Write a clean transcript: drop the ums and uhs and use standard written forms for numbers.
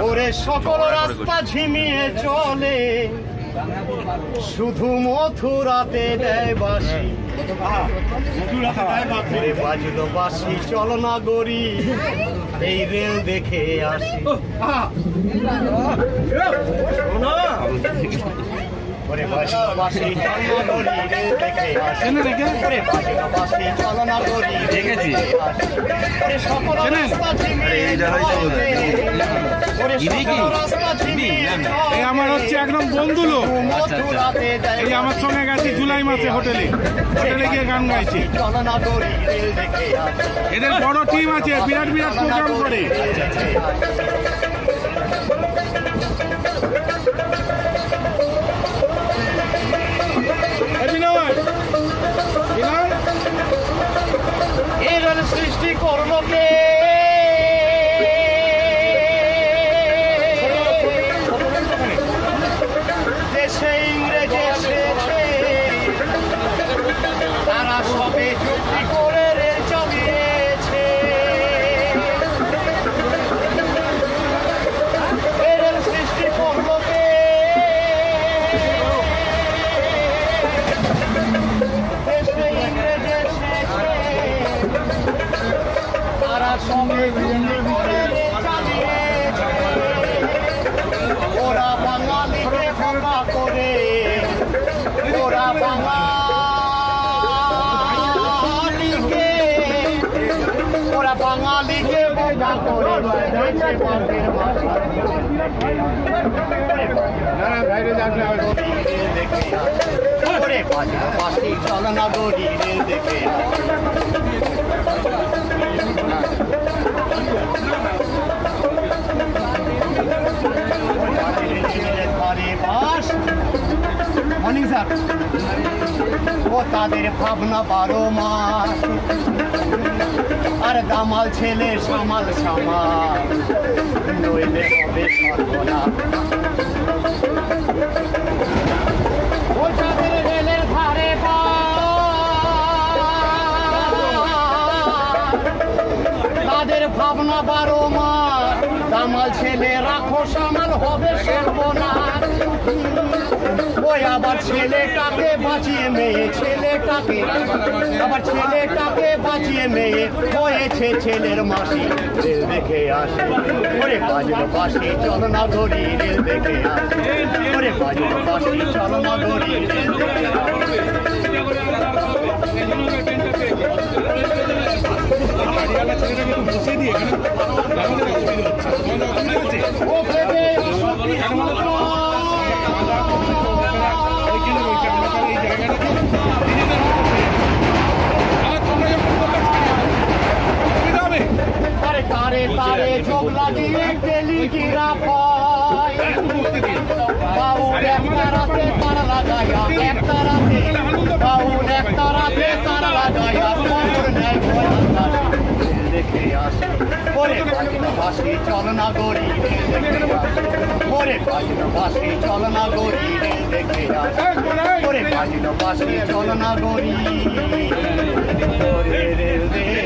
ওরে সকল রাস্তা ঝিমিয়ে চলে, শুধু মথুরাতে দেয় বাঁশি। বাজলো বাঁশি চল না গরি, এই রেল দেখে আসি। ওরে বাজলো বাঁশি চল না গরি, রেল দেখে আসি। ওরে বাজলো বাঁশি চল না গরি, দেখেছি। ওরে সকল রাস্তা ঝিমিয়ে চলে, এই আমার হচ্ছে একদম বন্ধু লোক। এই আমার সঙ্গে গেছি জুলাই মাসে হোটেলে গিয়ে গান গাইছি। এদের বড় টিম আছে, বিরাট বিরাট প্রোগ্রাম করে। এর সৃষ্টি করলো কে? দেশে ইংরেজ এসেছে, তারা সবে যুক্তি করে রেল চালিয়েছে। এর সৃষ্টি করলো কে? দেশে ইংরেজ এসেছে, তারা সবে যুক্তি করে রেল চালিয়েছে। ওরা বাঙালিকে ক্ষমা করে, ওরা বাঙালিকে, ওরা বাঙালিকে বোঝা করে পাশি চলনা গড়ি রেল দেখে মর্নিং স্যার। ও তাদের ভাবনা 12 মাস, আর দামাল ছেলে সামাল সামাল, নইলে হবে সর্বনাশ। ও তাদের রেলের ধারে তাদের ভাবনা 12 মাস, দামাল ছেলে রাখো সামাল হবে সর্বনাশ। ওই আবার ছেলেটাকে বাঁচিয়ে মেয়ে, ছেলেটাকে আবার ছেলেটাকে বাঁচিয়ে মেয়ে হয়েছে ছেলের মাসি। রেল দেখে আসে, ওরে বাজলো বাঁশি চল না গড়ি রেল দেখে আসে। ওরে বাজলো বাঁশি চল না গড়ি রেল দেখে আসে। তারে তারে চোখ লাগিয়ে টেলিগ্রাফ হয়, বাউল একটা রাতে তার লাগাইয়া, একটা রাতে বাউল একটা রাতে তার লাগাইয়া খবর নেয় দেখে আসে। ওরে বাজলো বাঁশি চল না গড়ি রেল দেখে আসে। ওরে বাজলো বাঁশি চল না গড়ি রেল দেখে আসে। ওরে বাজলো বাঁশি চল না গড়ি রেল দেখে